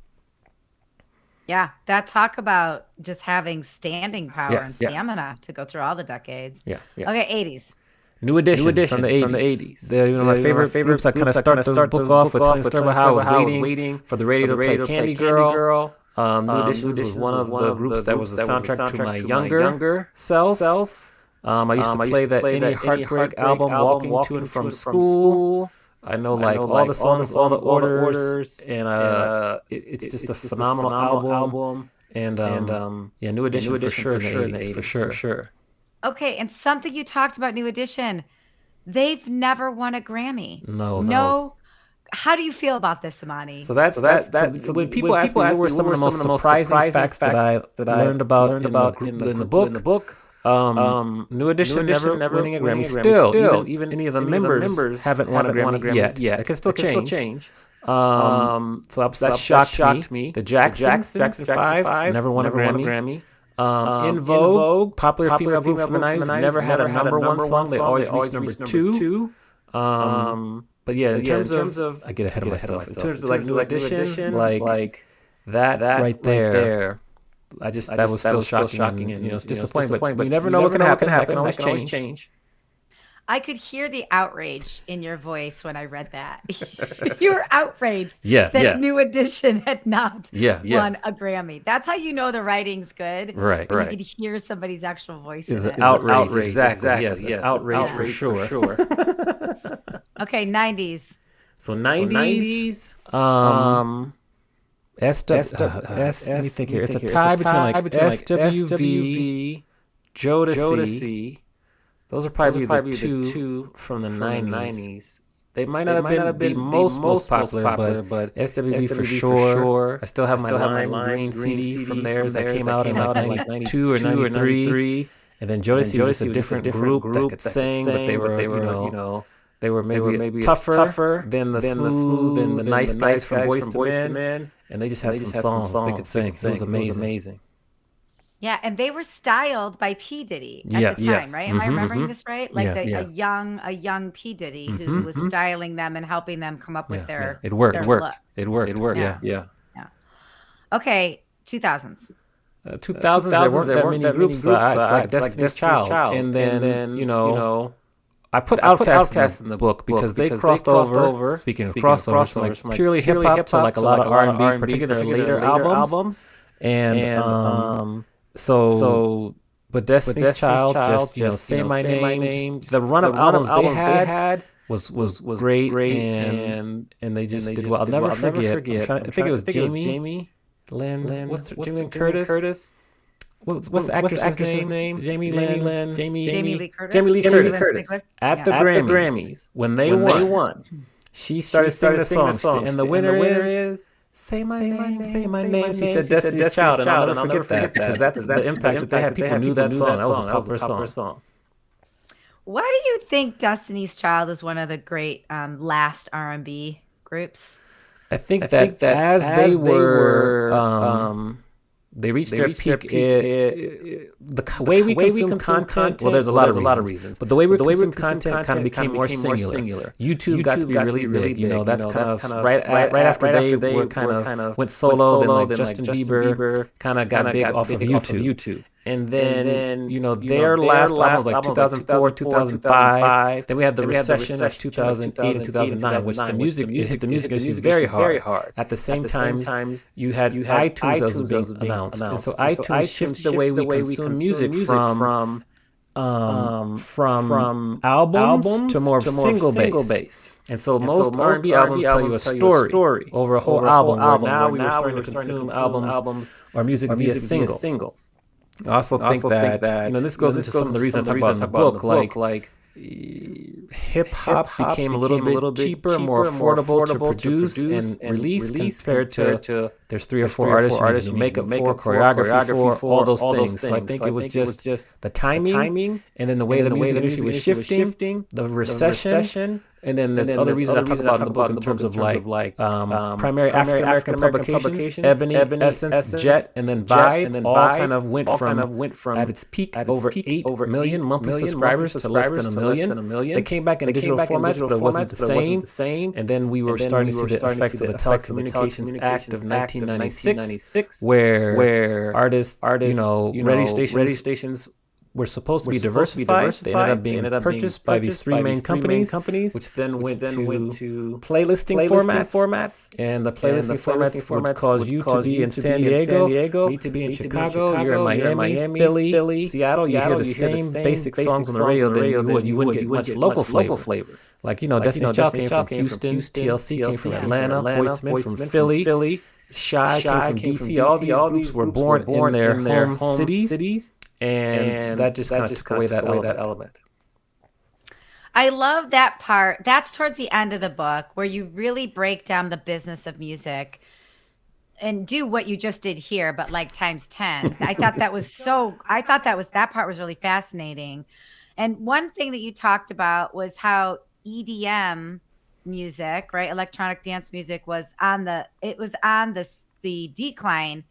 Yeah, that talk about just having standing power and stamina to go through all the decades. Yes. Okay, 80s. New Edition from the 80s. They're my favorite groups. I kind of start the book off with telling a story about how I was waiting for the radio to play Candy Girl. New Edition was one of the groups that was the soundtrack to my younger self. I used to play that Any Heartbreak album, walking to and from school. I know all the songs, all the orders, and it's just a phenomenal album. And New Edition for sure in the 80s, for sure. Okay, and something you talked about, New Edition, they've never won a Grammy. No. How do you feel about this, Amani? So so when people ask me what were some of the most surprising facts that I learned about in the book, New Edition never winning a Grammy. Still, even any of the members haven't won a Grammy yet. It can still change. So that shocked me. The Jacksons, 5, never won a Grammy. In Vogue, popular female group from the 90s, never had a number one song. They always reached number 2. But in terms of, I get ahead of myself. In terms of New Edition, like that right there, that was still shocking and it's disappointing. But you never know what can happen. That can always change. I could hear the outrage in your voice when I read that. You were outraged that New Edition had not won a Grammy. That's how you know the writing's good. Right. You could hear somebody's actual voice in it. Outrage, exactly. Yes, outrage for sure. Okay, 90s. So 90s, let me think here. It's a tie between SWV, Jodeci. Those are probably the two from the 90s. They might not have been the most popular, but SWV for sure. I still have my Lime Green CD from theirs that came out in 92 or 93. And then Jodeci was just a different group that could sing, but they were maybe tougher than the smooth and the nice guys from Boyz II Men. And they just had some songs they could sing. It was amazing. Yeah, and they were styled by P. Diddy at the time, right? Am I remembering this right? Like a young P. Diddy who was styling them and helping them come up with their It worked. Yeah. Okay, 2000s. 2000s, there weren't that many groups. Like Destiny's Child. And then I put Outkast in the book because they crossed over. Speaking of crossovers, from purely hip hop to like a lot of R&B, particularly later albums. And so But Destiny's Child, just say my name. The run of albums they had was great, and they just did well. I'll never forget. I think it was Jamie Lynn. What's Jamie Lynn Curtis? What's the actress's name? Jamie Lee Curtis. At the Grammys, when they won, she started singing a song, and the winner is Say My Name, Say My Name. She said Destiny's Child, and I'll never forget that, because that's the impact that they had. People knew that song. That was a popular song. Why do you think Destiny's Child is one of the great last R&B groups? I think that as they were, they reached their peak. The way we consume content, well, there's a lot of reasons, but the way we consume content kind of became more singular. YouTube got to be really big. That's kind of right after they were kind of went solo. Then like Justin Bieber kind of got big off of YouTube. And then their last albums like 2004, 2005. Then we had the recession of 2008 and 2009, which the music hit the music industry very hard. At the same time, you had iTunes as being announced, and so iTunes shifted the way we consume music from albums to more single base. And so most R&B albums tell you a story over a whole album. Where now we were starting to consume albums or music via singles. I also think that this goes into some of the reasons I talk about in the book, like hip hop became a little bit cheaper, more affordable to produce and release compared to there's 3 or 4 artists you make up for, choreography for, all those things. So I think it was just the timing and then the way the music industry was shifting, the recession. And then there's other reasons I talk about in the book in terms of like primary African publications, Ebony, Essence, Jet, and then Vibe, all kind of went from at its peak over 8 million monthly subscribers to less than a million. They came back in digital formats, but it wasn't the same. And then we were starting to see the effects of the Telecommunications Act of 1996, where artists, radio stations were supposed to be diversified. They ended up being purchased by these three main companies, which then went to playlisting formats. And the playlisting formats would cause you to be in San Diego, me to be in Chicago, you're in Miami, Philly, Seattle. You hear the same basic songs on the radio, then you wouldn't get much local flavor. Like, Destiny's Child came from Houston, TLC came from Atlanta, Boyz II Men from Philly, Shy came from DC. All these groups were born in their home cities. And that just kind of took away that element. I love that part. That's towards the end of the book where you really break down the business of music and do what you just did here, but like times 10. I thought that part was really fascinating. And one thing that you talked about was how EDM music, right? Electronic dance music was on the decline,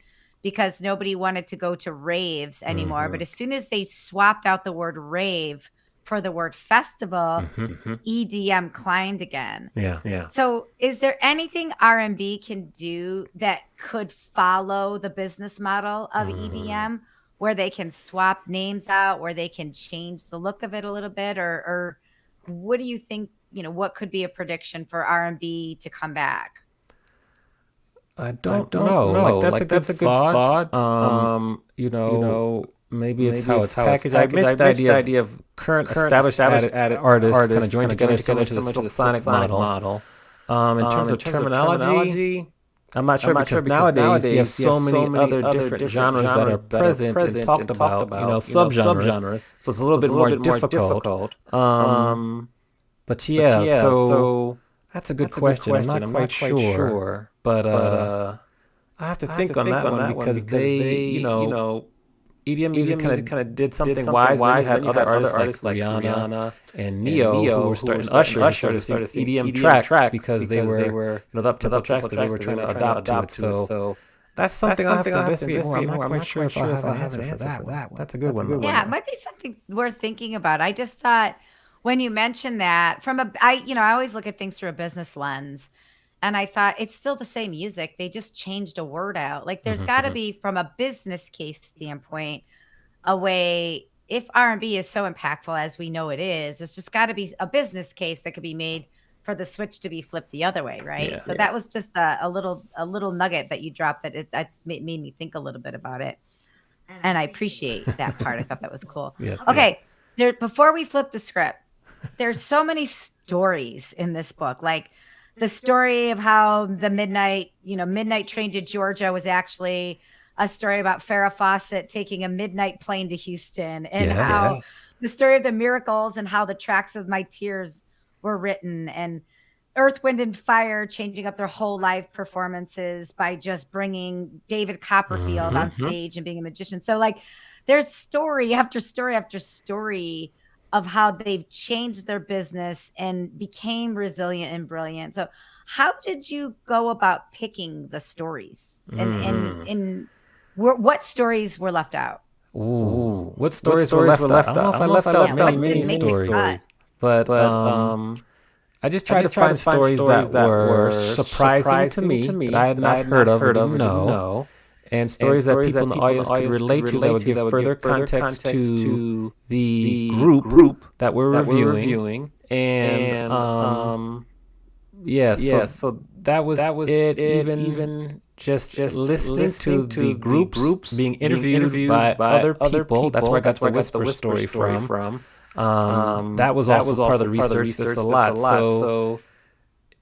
because nobody wanted to go to raves anymore. Mm-hmm. But as soon as they swapped out the word rave for the word festival, EDM climbed again. Yeah. So is there anything R&B can do that could follow the business model of EDM, where they can swap names out, where they can change the look of it a little bit? Or what do you think, what could be a prediction for R&B to come back? I don't know. That's a good thought. Maybe it's how it's packaged. I mentioned the idea of current established artists kind of joined together similar to the Sonic model. In terms of terminology, I'm not sure, because nowadays you have so many other different genres that are present and talked about, subgenres. So it's a little bit more difficult. But so that's a good question. I'm not quite sure. But I have to think on that one, because they, EDM music kind of did something wise. Then you had other artists like Rihanna and Neo who were starting EDM tracks because they were the up-tempo tracks, because they were trying to adapt to it. So that's something I'll have to investigate more. I'm not quite sure if I have an answer for that one. That's a good one. Yeah, it might be something worth thinking about. I just thought when you mentioned that I always look at things through a business lens. And I thought it's still the same music. They just changed a word out. Like there's got to be, from a business case standpoint, a way, if R&B is so impactful as we know it is, there's just got to be a business case that could be made for the switch to be flipped the other way, right? Yeah, so that was just a little nugget that you dropped that's made me think a little bit about it. and I appreciate that part. I thought that was cool. Yes. Okay, there. Before we flip the script, there's so many stories in this book, like the story of how the midnight train to Georgia was actually a story about Farrah Fawcett taking a midnight plane to Houston, and how the story of the miracles and how the tracks of my tears were written, and Earth, Wind, and Fire changing up their whole live performances by just bringing David Copperfield on stage and being a magician. So, like, there's story after story after story of how they've changed their business and became resilient and brilliant. So, how did you go about picking the stories, and what stories were left out? Ooh, what stories were left out? I don't know if I left out many stories, but I just tried to find stories that were surprising to me that I had not heard of or didn't know, and stories that people in the audience could relate to that would give further context to the group that we're reviewing. And so that was it. Even just listening to the groups being interviewed by other people. That's where I got the Whisper story from. That was also part of the research. There's a lot. So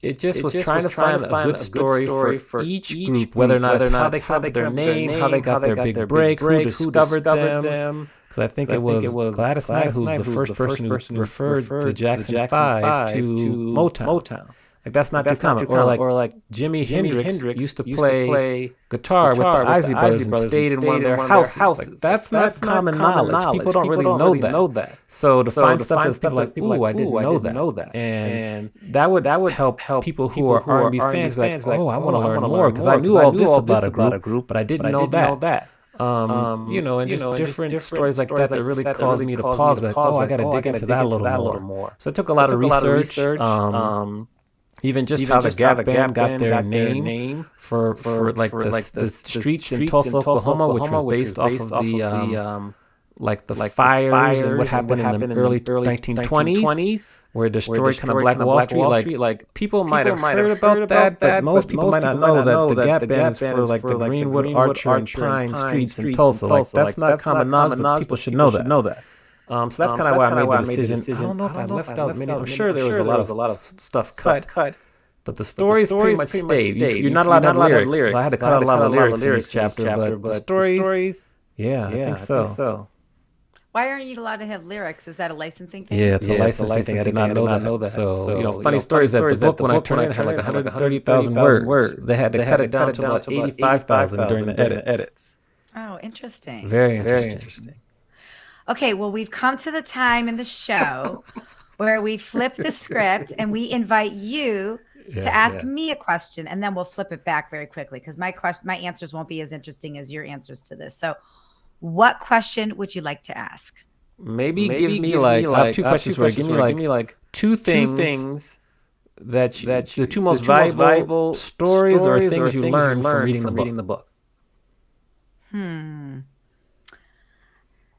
it just was trying to find a good story for each group, whether or not it's how they got their name, how they got their big break, who discovered them. Because I think it was Gladys Knight who was the first person who referred the Jackson 5 to Motown. Like, that's not too common. Or like Jimi Hendrix used to play guitar with the Isley Brothers and stayed in one of their houses. Like, that's not common knowledge. People don't really know that. So to find stuff that's like, ooh, I didn't know that. And that would help people who are R&B fans be like, oh, I want to learn more, because I knew all this about a group, but I didn't know that. And just different stories like that really caused me to pause, like, oh, I got to dig into that a little more. So it took a lot of research. Even how the Gap Band got their name for the streets in Tulsa, Oklahoma, which was based off of the fires and what happened in the early 1920s, where the story kind of Black Wall Street. Like people might have heard about that, but most people might not know that the Gap Band is for like the Greenwood, Archer, and Pine streets in Tulsa. Like, that's not common knowledge, but people should know that. So that's kind of why I made the decision. I don't know if I left out many. I'm sure there was a lot of stuff cut. But the stories pretty much stayed. You're not allowed to have lyrics. So I had to cut out a lot of lyrics in each chapter. But the stories, I think so. Why aren't you allowed to have lyrics? Is that a licensing thing? Yeah, it's a licensing thing. I did not know that. So funny stories that the book, when I turned it, had like 130,000 words. They had to cut it down to about 85,000 during the edits. Oh, interesting. Very interesting. Okay, well, we've come to the time in the show where we flip the script and we invite you to ask me a question, and then we'll flip it back very quickly, because my answers won't be as interesting as your answers to this. So what question would you like to ask? Maybe give me like I have two questions for you. Give me like two things that the two most valuable stories or things you learned from reading the book.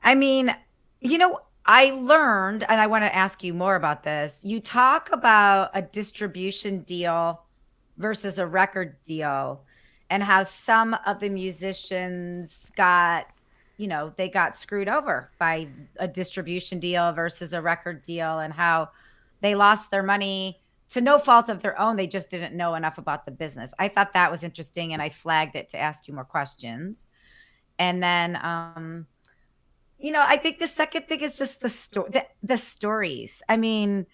I mean, I learned, and I want to ask you more about this. You talk about a distribution deal versus a record deal, and how some of the musicians got screwed over by a distribution deal versus a record deal, and how they lost their money to no fault of their own. They just didn't know enough about the business. I thought that was interesting, and I flagged it to ask you more questions. And then, I think the second thing is just the stories. I mean,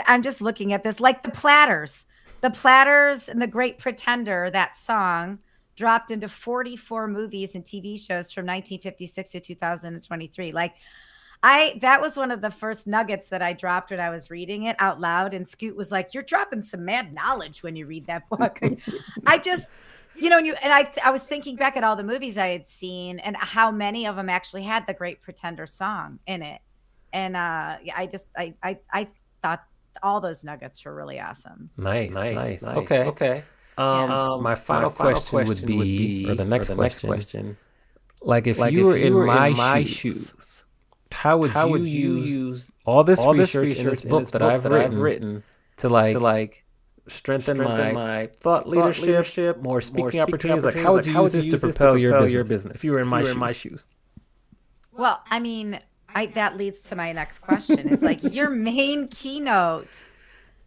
I'm just looking at this, like the Platters and The Great Pretender. That song dropped into 44 movies and TV shows from 1956 to 2023. Like, that was one of the first nuggets that I dropped when I was reading it out loud. And Scoot was like, "You're dropping some mad knowledge when you read that book." I just, I was thinking back at all the movies I had seen and how many of them actually had the Great Pretender song in it. And I thought all those nuggets were really awesome. Nice. Okay. My final question would be, or the next question, like if you were in my shoes, how would you use all this research in this book that I've written to like strengthen my thought leadership, more speaking opportunities? Like, how would you use this to propel your business if you were in my shoes? Well, I mean, that leads to my next question. Is like your main keynote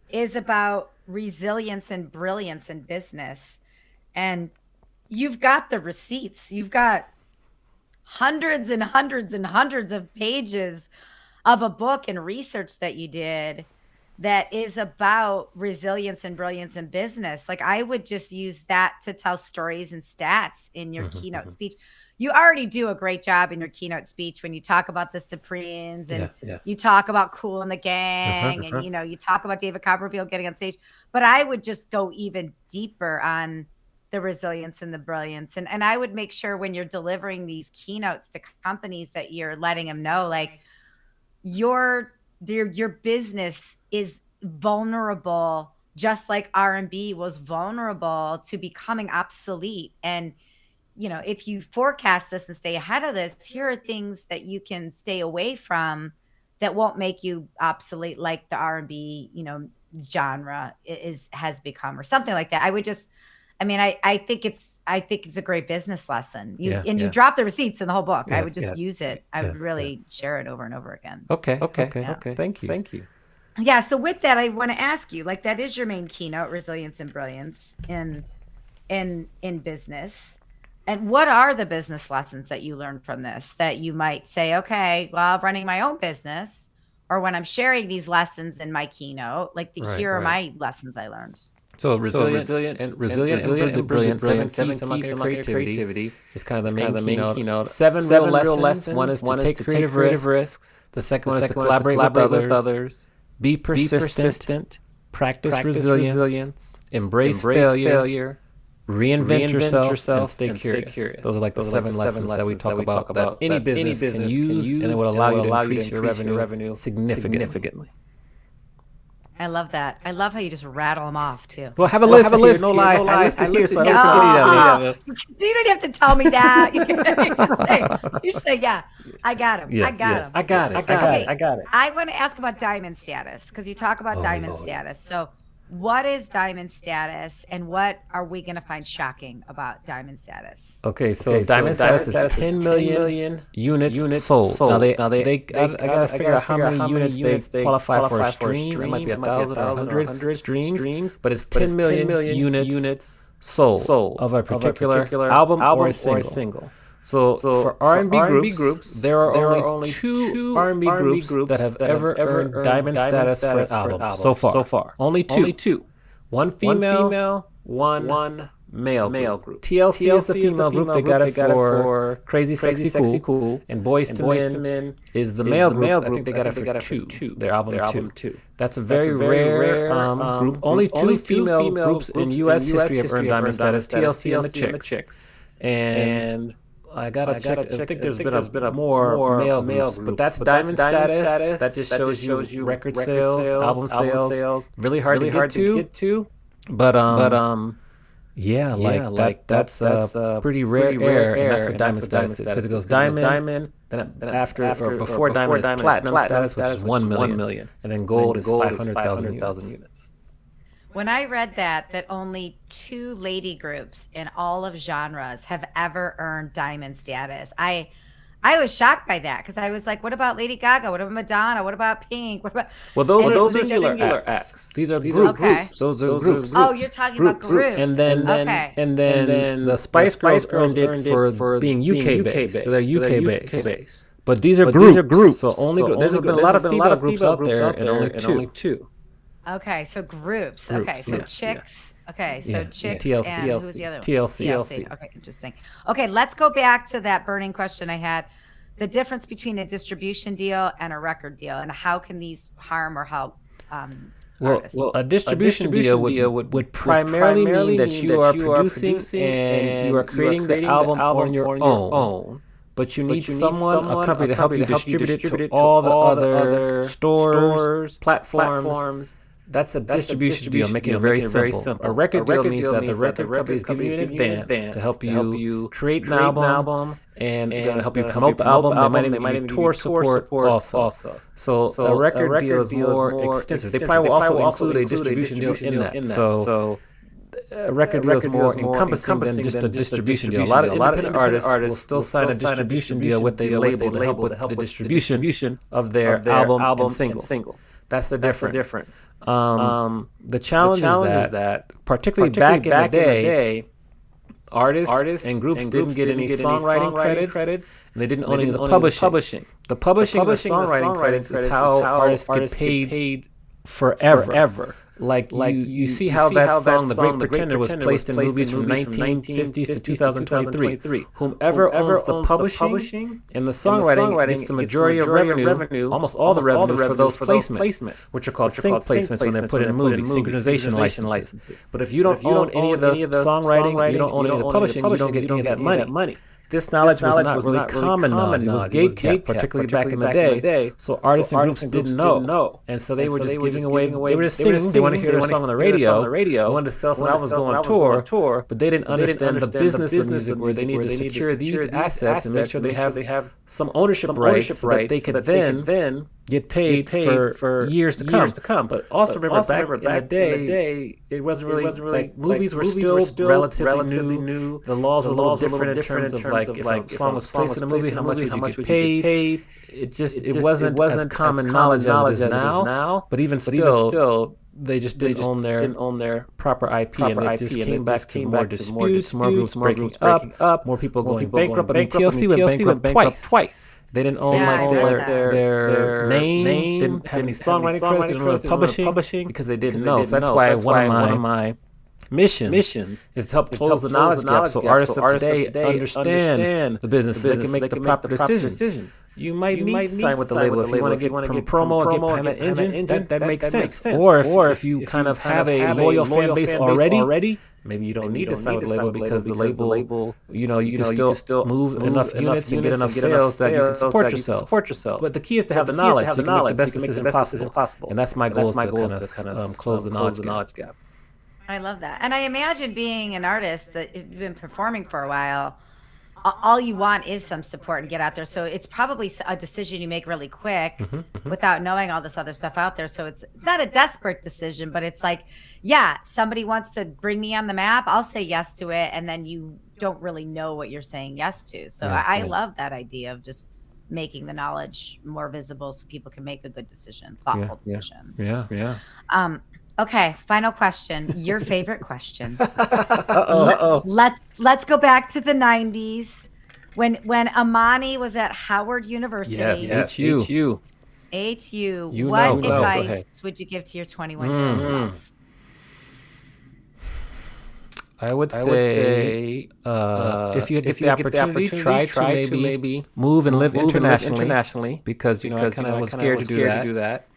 is about resilience and brilliance in business, and you've got the receipts. You've got hundreds and hundreds and hundreds of pages of a book and research that you did that is about resilience and brilliance in business. Like I would just use that to tell stories and stats in your keynote speech. You already do a great job in your keynote speech when you talk about the Supremes and you talk about Cool and the Gang and you talk about David Copperfield getting on stage. But I would just go even deeper on the resilience and the brilliance. And I would make sure when you're delivering these keynotes to companies that you're letting them know, like your business is vulnerable, just like R&B was vulnerable to becoming obsolete. And, if you forecast this and stay ahead of this, here are things that you can stay away from that won't make you obsolete, like the R&B, genre has become, or something like that. I think it's a great business lesson. You drop the receipts in the whole book. I would just use it. I would really share it over and over again. Okay. Yeah. Thank you. Yeah. So with that, I want to ask you, like, that is your main keynote, resilience and brilliance in business. And what are the business lessons that you learned from this that you might say, okay, well, running my own business, or when I'm sharing these lessons in my keynote, like here are my lessons I learned. So resilient and brilliant, seven keys to creativity is kind of the main keynote. Seven real lessons. One is to take creative risks. The second one is to collaborate with others. Be persistent. Practice resilience. Embrace failure. Reinvent yourself and stay curious. Those are like the seven lessons that we talk about that any business can use, and it will allow you to increase your revenue significantly. I love that. I love how you just rattle them off too. Well, have a list here. No lie. I listed here, so I don't forget it. You don't have to tell me that. You just say, yeah, I got him. I got him. I got it. I want to ask about diamond status, because you talk about diamond status. So what is diamond status, and what are we going to find shocking about diamond status? Okay, so diamond status is 10 million units sold. Now I gotta figure out how many units they qualify for a stream. It might be 1,000 or 100 streams, but it's 10 million units sold of a particular album or a single. So for R&B groups, there are only two R&B groups that have ever earned diamond status for an album so far. Only two. One female, one male group. TLC is the female group. They got it for Crazy Sexy Cool. And Boys to Men is the male group. I think they got it for two. Their album two. That's a very rare group. Only two female groups in U.S. history have earned diamond status. TLC and the Chicks. And I gotta check. I think there's been a more male groups, but that's diamond status. That just shows you record sales, album sales. Really hard to get to. But that's pretty rare, and that's what diamond status is, because it goes diamond, then after or before diamond is platinum status, which is 1 million, and then gold is 500,000 units. When I read that only two lady groups in all of genres have ever earned diamond status, I was shocked by that, because I was like, what about Lady Gaga? What about Madonna? What about Pink? What about... Well, those are singular acts. These are groups. Okay. Those are groups. Oh, you're talking about groups. And then the Spice Girls earned it for being UK based. So they're UK based. But these are groups. So there's been a lot of female groups out there, and only two. Okay, so groups. Okay, so Chicks. Okay, so Chicks TLC, and who's the other one? TLC. Okay, interesting. Okay, let's go back to that burning question I had. The difference between a distribution deal and a record deal, and how can these harm or help artists? Well, a distribution deal would primarily mean that you are producing and you are creating the album on your own. But you need a company to help you distribute it to all the other stores, platforms. That's a distribution deal, making it very simple. A record deal means that the record company is giving you an advance to help you create an album and help you promote the album. They might even tour support also. So a record deal is more extensive. They probably will also include a distribution deal in that. So a record deal is more encompassing than just a distribution deal. A lot of independent artists will still sign a distribution deal with a label to help with the distribution of their album and singles. That's the difference. The challenge is that, particularly back in the day, artists and groups didn't get any songwriting credits, and they didn't own any of the publishing. The publishing and the songwriting credits is how artists get paid forever. Like you see how that song, The Great Pretender, was placed in movies from 1950s to 2023. Whomever owns the publishing and the songwriting gets the majority of revenue, almost all the revenue for those placements, which are called sync placements when they're put in movies, synchronization licenses. But if you don't own any of the songwriting, you don't own any of the publishing, you don't get any of that money. This knowledge was not really common knowledge. It was gatekept, particularly back in the day. So artists and groups didn't know. And so they were just giving away. They were just singing. They wanted to hear their song on the radio. They wanted to sell some albums, go on tour. But they didn't understand the business of music, where they need to secure these assets and make sure they have some ownership rights so that they could then get paid for years to come. But also remember, back in the day, it wasn't really like movies were still relatively new. The laws were a little different in terms of like if a song was placed in a movie, how much would you get paid? It wasn't as common knowledge as it is now. But even still, they just didn't own their proper IP, and it just came back to more disputes, more groups breaking up, more people going bankrupt. I mean, TLC went bankrupt twice. They didn't own their name, didn't have any songwriting credits, didn't own publishing because they didn't know. So that's why one of my missions is to help close the knowledge gap, so artists of today understand the businesses and make the proper decision. You might need to sign with the label if you want to get promo and get payment engine. That makes sense. Or if you kind of have a loyal fan base already, maybe you don't need to sign with the label because the label, you can still move enough units and get enough sales that you can support yourself. But the key is to have the knowledge. You can make the best decision possible. And that's my goal, is to kind of close the knowledge gap. I love that. And I imagine, being an artist that you've been performing for a while, all you want is some support and get out there. So it's probably a decision you make really quick without knowing all this other stuff out there. So it's not a desperate decision, but it's like, yeah, somebody wants to bring me on the map, I'll say yes to it. And then you don't really know what you're saying yes to. So I love that idea of just making the knowledge more visible so people can make a good decision, thoughtful decision. Yeah. Okay, final question. Your favorite question. Uh-oh. Let's go back to the 90s when Amani was at Howard University. Yes, HU. What advice would you give to your 21-year-old self? I would say if you get the opportunity, try to maybe move and live internationally, because I kind of was scared to do that.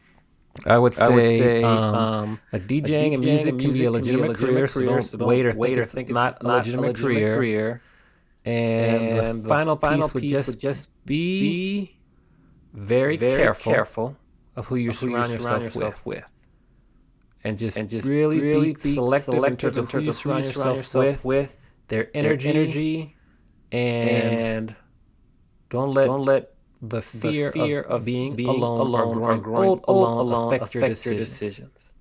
I would say DJing and music can be a legitimate career, so don't wait or think it's not a legitimate career. And the final piece would just be very careful of who you surround yourself with. And just really be selective in terms of who you surround yourself with, their energy, and don't let the fear of being alone or growing old alone affect your decisions.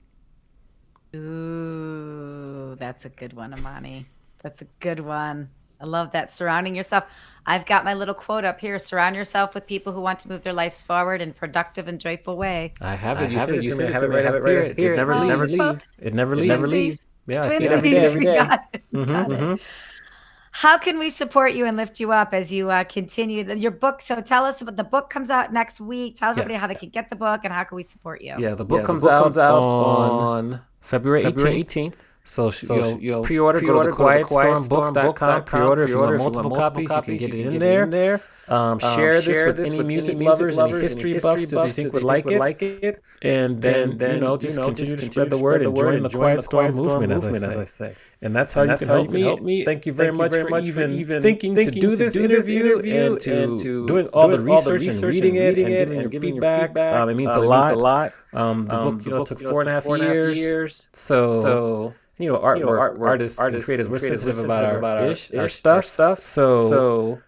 Ooh, that's a good one, Amani. That's a good one. I love that. Surrounding yourself. I've got my little quote up here. Surround yourself with people who want to move their lives forward in a productive and joyful way. I have it. You said it. I have it right here. It never leaves. It never leaves. Yeah, I see it every day. Got it. How can we support you and lift you up as you continue your book? So tell us about the book. Comes out next week. Tell everybody how they can get the book and how can we support you. Yeah, the book comes out on February 18th. So you'll pre-order, go to thequietstormbook.com, pre-order. If you want multiple copies, you can get it in there. Share this with any music lovers, any history buffs that you think would like it. And then just continue to spread the word and join the Quiet Storm movement, as I say. And that's how you can help me. Thank you very much for even thinking to do this interview and to doing all the research and reading it and giving your feedback. It means a lot. The book took 4.5 years. So artists and creators, we're sensitive about our stuff. So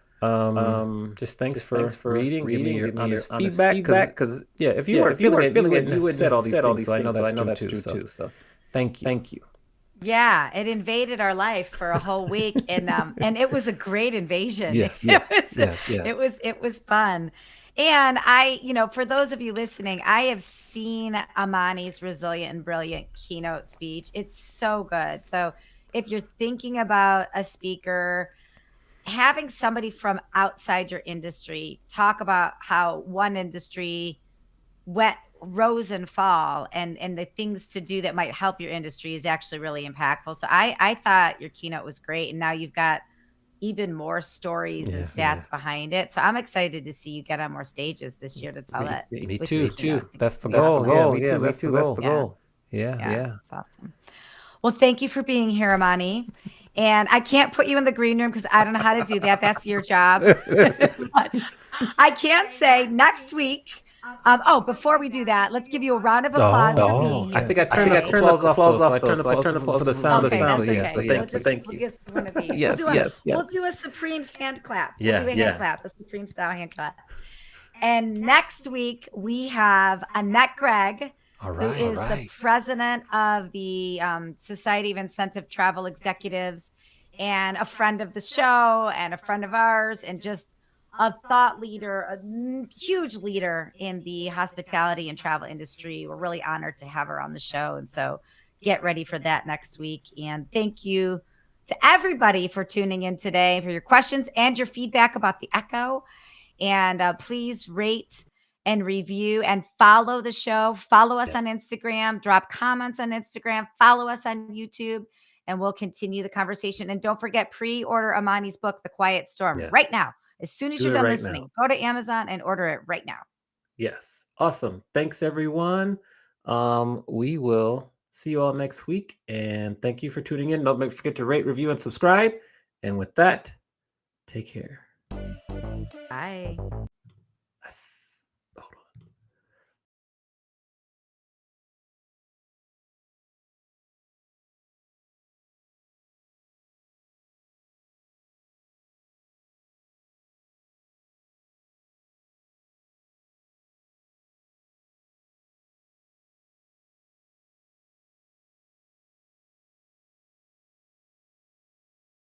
just thanks for reading, giving me your honest feedback. Because if you weren't feeling it, you wouldn't have said all these things. So I know that's true too. So thank you. Yeah, it invaded our life for a whole week, and it was a great invasion. Yes, It yes, was yes, yes. it was fun. And I, for those of you listening, I have seen Amani's resilient and brilliant keynote speech. It's so good. So if you're thinking about a speaker, having somebody from outside your industry talk about how one industry wet rose and fall and the things to do that might help your industry is actually really impactful. So I thought your keynote was great, and now you've got even more stories and Yeah. stats behind it. So I'm excited to see you get on more stages this year to tell it. Me with too. your keynote. That's the That's goal. awesome. Yeah, me too. me That's too. the That's goal. the Yeah. goal. Yeah, Yeah, yeah. it's awesome. Well, thank you for being here, Amani. And I can't put you in the green room because I don't know how to do that. That's your job. But I can say next week. Before we do that, let's give you a round of applause for being here. I think I turned the applause off though, so I turned the applause for the sound. Okay, that's okay. Yeah, so thank you. We'll just give one of these. Yes, We'll do a Supreme's hand clap. Yeah, We'll do a hand clap, a Supreme style hand clap. And next week we have Annette Gregg, who is the president of the Society of Incentive Travel Executives, and a friend of the show and a friend of ours, and just a thought leader, a huge leader in the hospitality and travel industry. We're really honored to have her on the show. And so get ready for that next week. And thank you to everybody for tuning in today, for your questions and your feedback about the Echo. And please rate and review and follow the show. Follow us on Instagram, drop comments on Instagram, follow us on YouTube, and we'll continue the conversation. And don't forget, pre-order Amani's book, The Quiet Storm, right now. As soon as you're done listening, go to Amazon and order it right now. Yes. Awesome. Thanks, everyone. We will see you all next week. And thank you for tuning in. Don't forget to rate, review, and subscribe. And with that, take care. Bye.